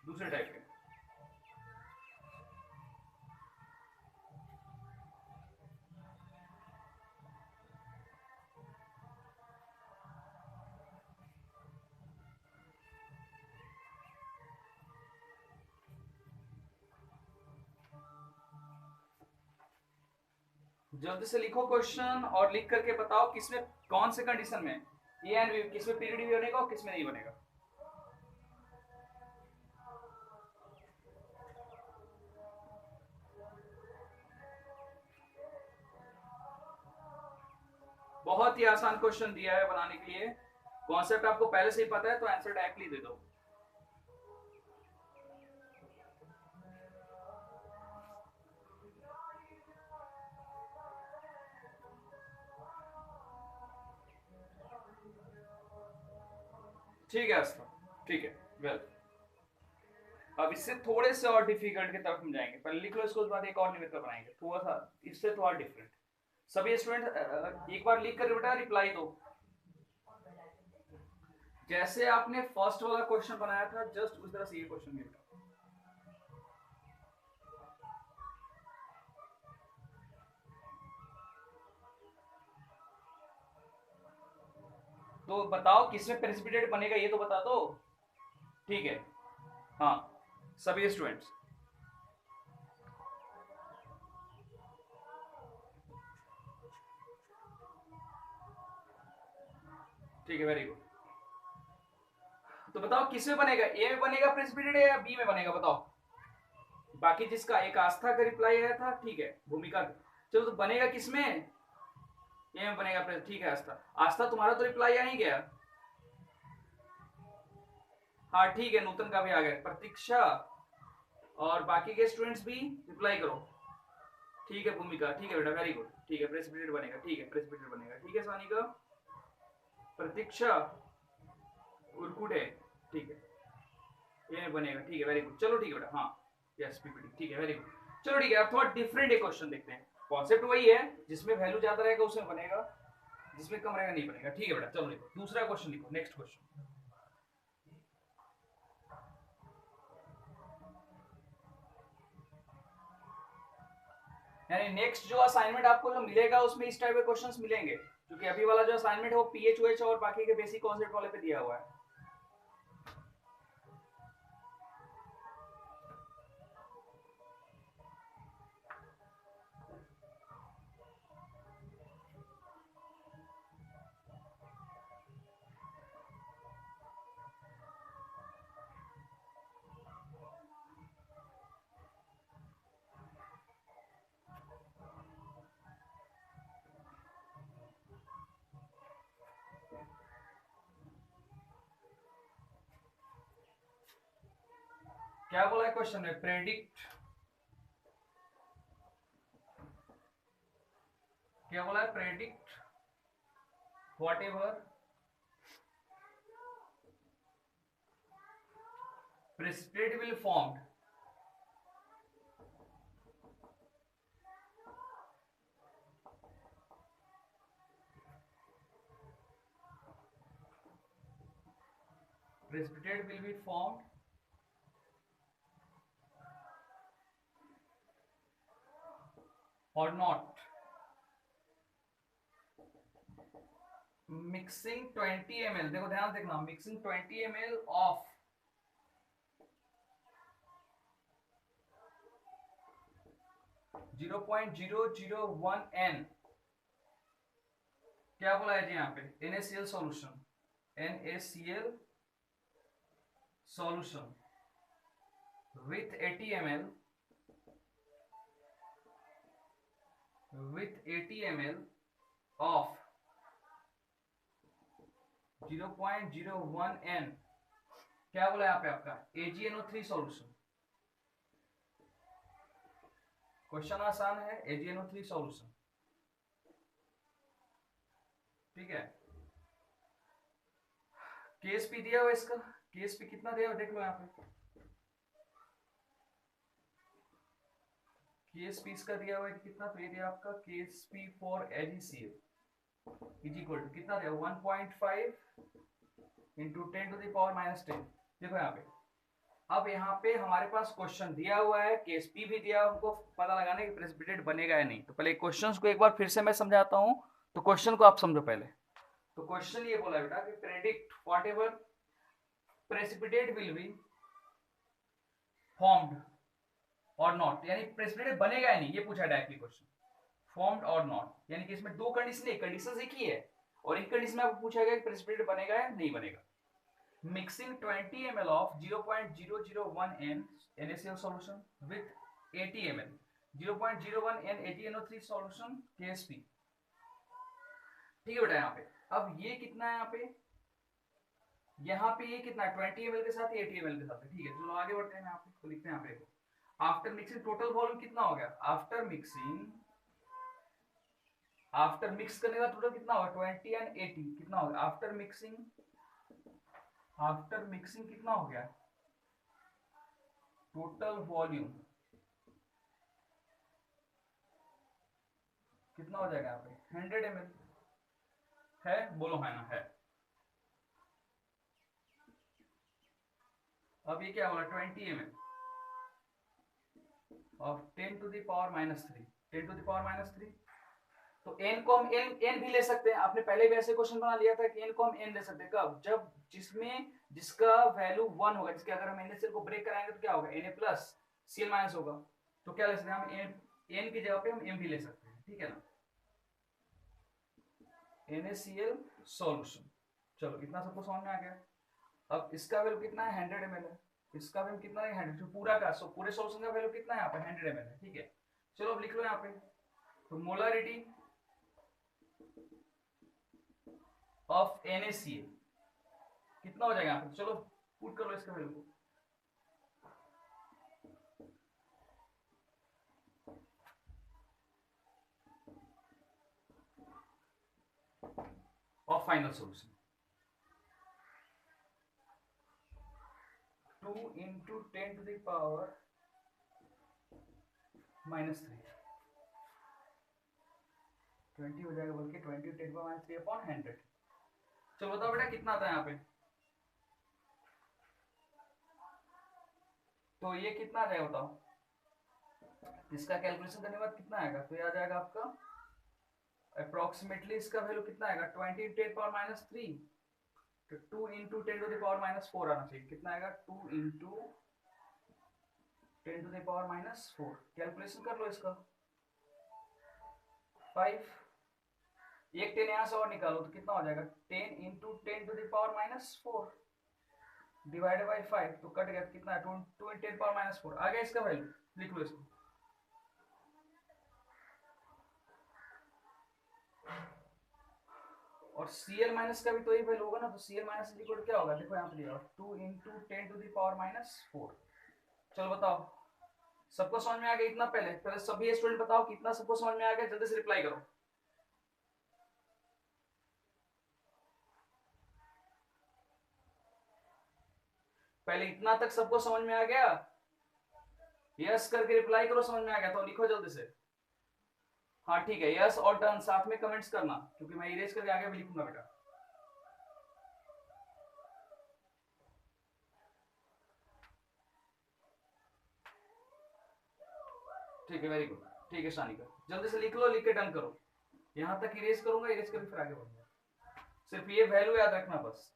दूसरे टाइप के। जल्दी से लिखो क्वेश्चन और लिख करके बताओ किसमें कौन से कंडीशन में ए एंड बी, किसमें पीरियड भी बनेगा और किसमें नहीं बनेगा। बहुत ही आसान क्वेश्चन दिया है बनाने के लिए, कॉन्सेप्ट आपको पहले से ही पता है तो आंसर डायरेक्टली दे दो। ठीक है आस्था, ठीक है वेल। अब इससे थोड़े से और डिफिकल्ट की तरफ हम जाएंगे, पहले लिख लो इसको, उसके बाद एक और न्यूमेरिकल बनाएंगे थोड़ा सा इससे थोड़ा डिफरेंट। सभी स्टूडेंट एक बार लिख कर बेटा रिप्लाई दो। जैसे आपने फर्स्ट वाला क्वेश्चन बनाया था जस्ट उस तरह से ये क्वेश्चन भी बेटा। तो बताओ किसमें प्रेसिपिटेट बनेगा ये तो बता दो। ठीक है हाँ सभी स्टूडेंट्स। ठीक है वेरी गुड। तो बताओ किसमें बनेगा, ए में बनेगा प्रेसिपिटेट या बी में बनेगा बताओ। बाकी जिसका एक आस्था का रिप्लाई आया था, ठीक है भूमिका, चलो तो बनेगा किसमें, ए में बनेगा। ठीक है आस्था, आस्था तुम्हारा तो रिप्लाई आ ही गया। हाँ ठीक है नूतन का भी आ गया, प्रतीक्षा और बाकी के स्टूडेंट्स भी रिप्लाई करो। ठीक है भूमिका, ठीक है बेटा वेरी गुड, ठीक है प्रेसिपिटेट बनेगा, ठीक है प्रेसिपिटेट बनेगा, ठीक है सानिका, प्रतीक्षा, उर्कुटे, ठीक है ये बनेगा, ठीक है वेरी गुड। चलो ठीक है बेटा, हाँ यस पीपीटी, ठीक है वेरी गुड। चलो ठीक है अब थोड़ा डिफरेंट एक क्वेश्चन देखते हैं। कॉन्सेप्ट वही है, जिसमें वैल्यू ज्यादा रहेगा उसमें बनेगा, जिसमें कम रहेगा नहीं बनेगा। ठीक है बेटा चलो लिखो दूसरा क्वेश्चन, लिखो नेक्स्ट क्वेश्चन। यानी नेक्स्ट जो असाइनमेंट आपको जो मिलेगा उसमें इस टाइप के क्वेश्चंस मिलेंगे, क्योंकि अभी वाला जो असाइनमेंट है वो पीएचओएच और बाकी के बेसिक कॉन्सेप्ट वाले पे दिया हुआ है। क्या बोला है क्वेश्चन में? प्रेडिक्ट, क्या बोला है? Predict what ever precipitate will formed precipitate will be formed or not mixing 20 ml, देखो ध्यान देखना, mixing 20 ml of 0.001 n, क्या बोला है जी यहाँ पे? NaCl solution, NaCl solution with 80 ml, with 80 ml of 0.01 n, क्या बोला यहाँ पे आपका? AgNO3 solution. क्वेश्चन आसान है, AgNO3 सॉल्यूशन, ठीक है। KSP दिया हुआ इसका, KSP कितना दिया हुआ देख लो यहाँ पे, KSP इसका दिया हुआ है कितना? तो ये दिया आपका KSP for AgCl is equal to कितना दिया? 1.5 into 10 to the power minus 10। देखो यहाँ पे, अब यहाँ पे हमारे पास क्वेश्चन दिया हुआ है, KSP भी दिया, हमको पता लगाना है कि प्रेसिपिटेट बनेगा या नहीं। तो पहले क्वेश्चंस को एक बार फिर से मैं समझाता हूँ, तो क्वेश्चन को आप समझो पहले। तो क्वेश्चन ये बोला बेटा कि predict whatever precipitate will be formed और नॉट, यानी प्रेसिपिटेट बनेगा या नहीं, ये पूछा डायरेक्टली क्वेश्चन। फॉर्म्ड और नॉट, यानी कि इसमें दो कंडीशन है, कंडीशन एक ही है, और एक कंडीशन में आपको पूछा गया कि प्रेसिपिटेट बनेगा या नहीं बनेगा। Mixing 20 ml of 0.001 n NaCl solution with 80 ml 0.01 n AgNO3 solution KSP, ठीक है बेटा। यहाँ पे अब ये कितना है? यहाँ पे ये कितना है? 20 ml के साथ 80 ml के साथ, ठीक है। चलो आगे बढ़ते हैं, यहाँ पे तो लिखते हैं यहाँ पे, आफ्टर मिक्सिंग टोटल वॉल्यूम कितना हो गया? आफ्टर मिक्स करने का टोटल कितना होगा? 20 एंड 80 कितना होगा? आफ्टर मिक्सिंग कितना हो गया? टोटल वॉल्यूम कितना हो जाएगा यहाँ पे? 100 ml है, बोलो है ना? है। अब ये क्या बोला? 20 ml of 10 to the power minus 3, 10 to the power minus 3। तो n को हम n भी ले सकते हैं, आपने पहले भी ऐसे क्वेश्चन बना लिया था कि n को हम n ले सकते हैं। कब? जब जिसका वैल्यू 1 होगा, जिसके अगर हम NaCl को ब्रेक कराएंगे तो क्या होगा? Na प्लस Cl माइनस होगा। तो क्या ले सकते हैं हम? n की जगह पे हम m भी ले सकते हैं, ठीक है ना। NaCl सॉल्यूशन, चलो इतना सबको समझ में आ गया। अब इसका वैल्यू कितना है? 100 ml है। इसका वैल्यू कितना है? 100। तो पूरा का पूरे सॉल्यूशन का वैल्यू कितना है यहाँ पे? 100 ml है, ठीक है। चलो अब लिख लो यहाँ पे, तो मोलरिटी ऑफ NaCl कितना हो जाएगा यहाँ पे? चलो पुट कर लो इसका वैल्यू को। Of final solution 2 into 10 to the power minus 3, 20 हो जाएगा, बल्कि 20 10 पावर माइनस 3 अपॉन 100। चलो बताओ बेटा कितना आता है यहाँ पे? तो ये कितना आ जाएगा बताओ? इसका कैलकुलेशन करने के बाद कितना आएगा? तो ये आ जाएगा आपका अप्रोक्सीमेटली, इसका वैल्यू कितना आएगा? 20 10 पावर माइनस 3, तो 2 into 10 to the power minus 4 आना चाहिए। कितना आएगा? 2 into 10 to the power minus 4। Calculation कर लो इसका, 5, एक 10 यहाँ से और निकालो तो कितना हो जाएगा? 10 into 10 to the power minus 4 divided by 5, तो कट गया, कितना है? 2 इंटू 10 पावर माइनस 4 आ गया इसका वैल्यू। लिख लो इसको। और Cl माइनस का भी तो यही वैल्यू होगा ना, तो Cl माइनस इक्वल क्या होगा? देखो यहाँ पे दिया 2 into 10 to the power minus 4 चलो बताओ, सबको समझ में आ गया इतना? पहले पहले सभी स्टूडेंट बताओ कि इतना सबको समझ में आ गया, जल्दी से रिप्लाई करो। पहले इतना तक सबको समझ में आ गया? यस करके रिप्लाई करो, समझ में आ गया तो लिखो जल्दी से। हाँ ठीक है, यस और डन साथ में कमेंट्स करना, क्योंकि मैं इरेज करके आगे भी लिखूंगा बेटा। ठीक है, वेरी गुड। ठीक है शानिका, जल्दी से लिख लो, लिख के डन करो। यहां तक इरेज करूंगा, इरेज करके फिर आगे बढ़ूंगा। सिर्फ ये वैल्यू याद रखना बस।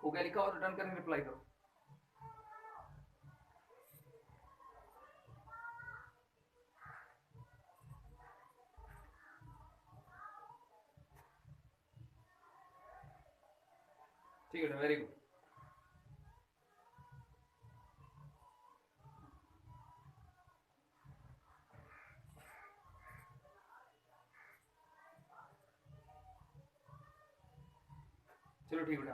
हो गया लिखा, और रिटर्न करके रिप्लाई करो। ठीक है, वेरी गुड। चलो ठीक बेटा,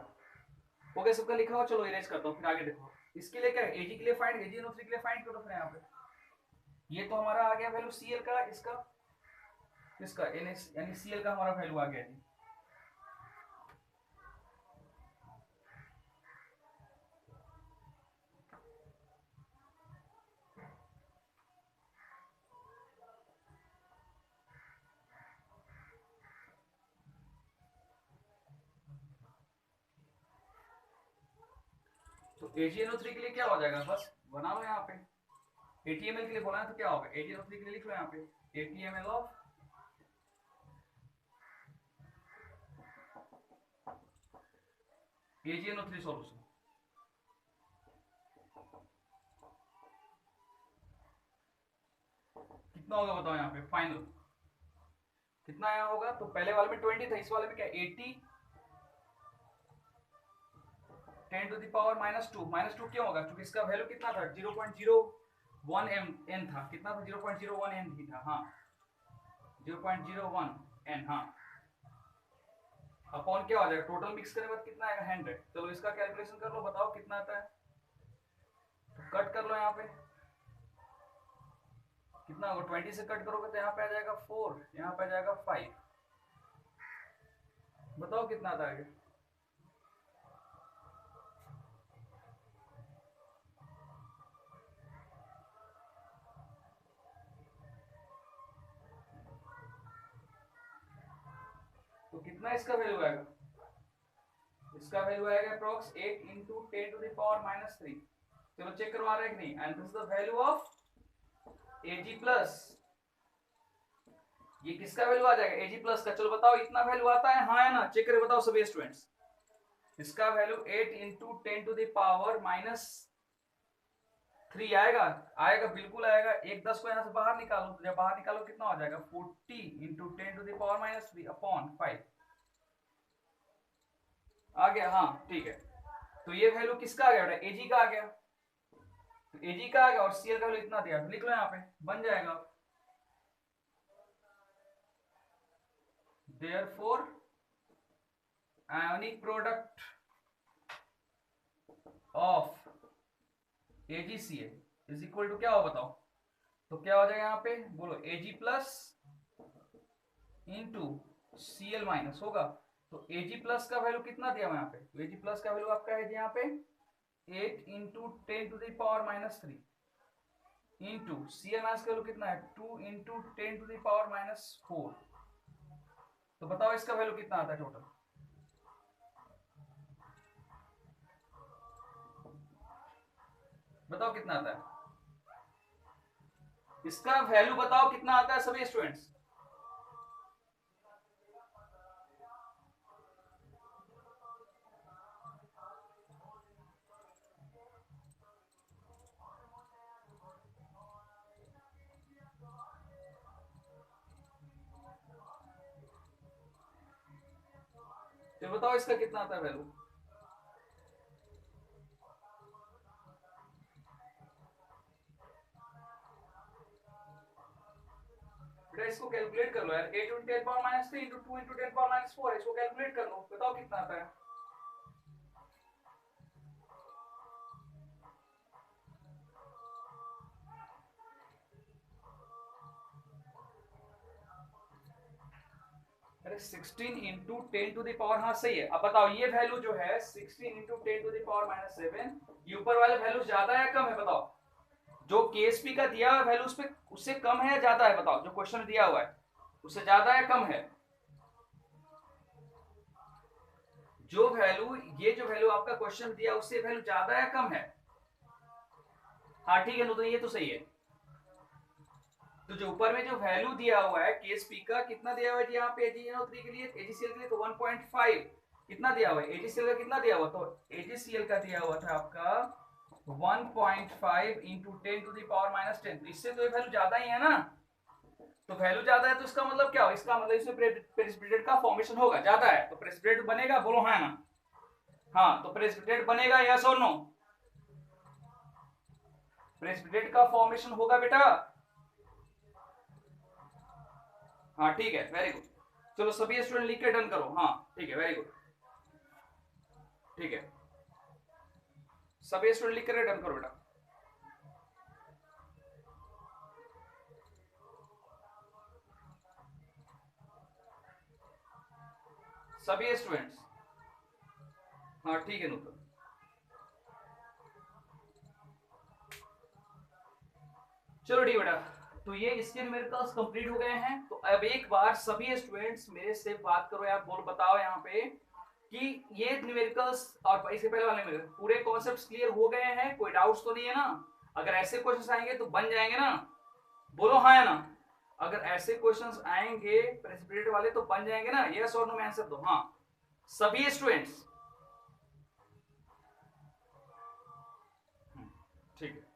हो गया सबका लिखा हुआ। चलो इरेज करता हूँ, फिर आगे देखो। इसके लिए क्या है, एजी के लिए फाइंड, एजी एनओ3 के लिए फाइंड करो फिर यहाँ पे। ये तो हमारा आ गया वैल्यू सीएल का, इसका किसका, एनएस यानी सीएल का हमारा वैल्यू आ गया जी। तो AgNO3 के लिए क्या हो जाएगा, बस बनाओ यहाँ पे। ATML के लिए बोला है तो क्या होगा, AgNO3 के लिए लिख लो यहाँ पे ATML ऑफ AgNO3 सॉल्यूशन। कितना होगा बताओ यहाँ पे फाइनल कितना आया होगा? तो पहले वाले में 20 था, इस वाले में क्या 80 10 टू द पावर -2। -2 क्यों होगा? क्योंकि इसका वैल्यू कितना था, 0.01 n था। कितना था? 0.01 n ही था। हाँ 0.01 n। हाँ अपॉन क्या हो जाएगा, टोटल मिक्स करने के बाद कितना आएगा 100। चलो इसका कैलकुलेशन कर लो, बताओ कितना आता है। तो कट कर लो यहाँ पे, कितना होगा, 20 से कट करोगे तो यहाँ पे आ जाएगा 4, यहाँ पे आ जाएगा 5। बताओ कितना आता है। तो कितना इसका वैल्यू आएगा? इसका वैल्यू आएगा approx 8 into 10 to the power -3। चलो चेक करवा रहे हैं कि नहीं। And this is the value of Ag plus. ये किसका वैल्यू आ जाएगा, Ag प्लस का। चलो बताओ इतना वैल्यू आता है, हाँ है ना? चेक करके बताओ सभी स्टूडेंट्स। इसका value 8 into 10 to the power -3 आएगा। आएगा, बिल्कुल आएगा। एक 10 को यहाँ से बाहर निकालो, तो जब बाहर निकालो कितना हो जाएगा, 40 into 10 to the power -3 upon 5 आ गया। हाँ ठीक है, तो ये वैल्यू किसका आ गया बेटा, Ag का आ गया। तो Ag का आ गया और Cl का वैल्यू इतना दिया, लिख लो यहाँ पे, बन जाएगा। Therefore ionic product of AgCl is equal to क्या हो बताओ। तो क्या हो जाएगा यहाँ पे, बोलो Ag plus into Cl minus होगा। तो Ag प्लस का वैल्यू कितना दिया यहाँ पे, तो Ag प्लस का वैल्यू आपका है यहाँ पे 8 into 10 to the power -3 into Cl minus का वैल्यू कितना है, 2 इंटू 10 टू द पावर -4। तो बताओ इसका वैल्यू कितना आता है टोटल। बताओ कितना आता है, इसका वैल्यू बताओ कितना आता है सभी स्टूडेंट्स। तो बताओ इसका कितना आता है वैल्यू। बेटा इसको कैलकुलेट कर लो यार, 8 into 10 power minus 3 into 2 into 10 power minus 4 है, इसको कैलकुलेट कर लो, बताओ कितना आता है। अरे 16 इंटू 10 टू द पावर, हाँ सही है। अब बताओ ये वैल्यू जो है 16 into 10 to the power minus 7, ये ऊपर वाले वैल्यू ज्यादा है या कम है बताओ। जो केएसपी का दिया हुआ वैल्यू उस पे उससे कम है या ज्यादा है बताओ, जो क्वेश्चन दिया हुआ है उससे ज्यादा है कम है। जो वैल्यू, ये जो वैल्यू आपका क्वेश्चन दिया उससे वैल्यू ज्यादा है कम है। हाँ ठीक है, तो ये तो सही है। तो जो ऊपर में जो वैल्यू दिया हुआ है केएसपी का, कितना दिया हुआ है यहाँ पे AgNO3 के लिए, एजीसीएल के लिए, तो 1.5 कितना दिया हुआ है। एजीसीएल का कितना दिया हुआ, तो एजीसीएल का दिया हुआ था आपका 1.5 into 10 to the power minus 10, इससे तो ये वैल्यू ज्यादा ही है ना। तो वैल्यू ज्यादा है तो इसका मतलब क्या हो, इसका मतलब इसमें प्रेसिपिटेट का फॉर्मेशन होगा, ज्यादा है तो प्रेसिपिटेट बनेगा, बोलो हाँ ना। हाँ तो प्रेसिपिटेट बनेगा, यस और नो, प्रेसिपिटेट का फॉर्मेशन होगा बेटा। हाँ ठीक है, वेरी गुड। चलो सभी स्टूडेंट लिख के डन करो। हाँ ठीक है, वेरी गुड, ठीक है, सभी स्टूडेंट लिख कर डन करो बेटा। सभी स्टूडेंट्स, हाँ ठीक है नूतन। चलो ठीक बेटा, तो ये इसके न्यूमेरिकल्स कंप्लीट हो गए हैं। तो अब एक बार सभी स्टूडेंट्स मेरे से बात करो यार, बोल बताओ यहाँ पे कि ये न्यूमेरिकल्स और इसके पहले वाले में पूरे कॉन्सेप्ट्स क्लियर हो गए हैं, कोई डाउट्स तो नहीं है ना। अगर ऐसे क्वेश्चंस आएंगे तो बन जाएंगे ना, बोलो हाँ या ना। अगर ऐसे क्वेश्चंस आएंगे प्रेसिपिटेट वाले तो बन जाएंगे ना, यस और नो में आंसर दो। हाँ सभी स्टूडेंट्स, ठीक है।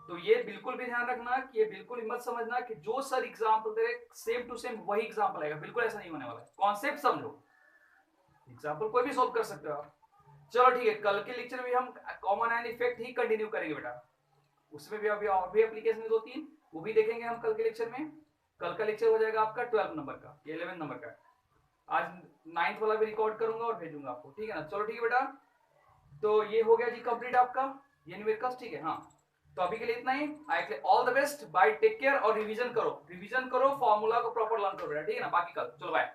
तो ये बिल्कुल भी ध्यान रखना कि ये बिल्कुल मत समझना कि जो सर एग्जाम्पल दे रहे सेम टू सेम वही एग्जाम्पल आएगा, बिल्कुल ऐसा नहीं होने वाला है। कॉन्सेप्ट समझो, एग्जाम्पल कोई भी सोल्व कर सकते हो आप। चलो ठीक है, कल के लेक्चर में हम common and effect he continue करेंगे बेटा, उसमें भी अभी और भी एप्लीकेशन 2-3 वो भी देखेंगे हम कल के लेक्चर में। कल का लेक्चर हो जाएगा आपका 12 नंबर का, 11 नंबर का। आज 9th वाला भी रिकॉर्ड करूंगा और भेजूंगा आपको, ठीक है ना। चलो ठीक है बेटा, तो ये हो गया जी कंप्लीट आपका ये न्यूमेरिकल्स, ठीक है। हाँ तो अभी के लिए इतना ही। I all the best, bye, take care और रिवीजन करो, रिवीजन करो, फॉर्मूला को प्रॉपर लर्न करो बेटा, ठीक है ना। बाकी कल, चलो बाय।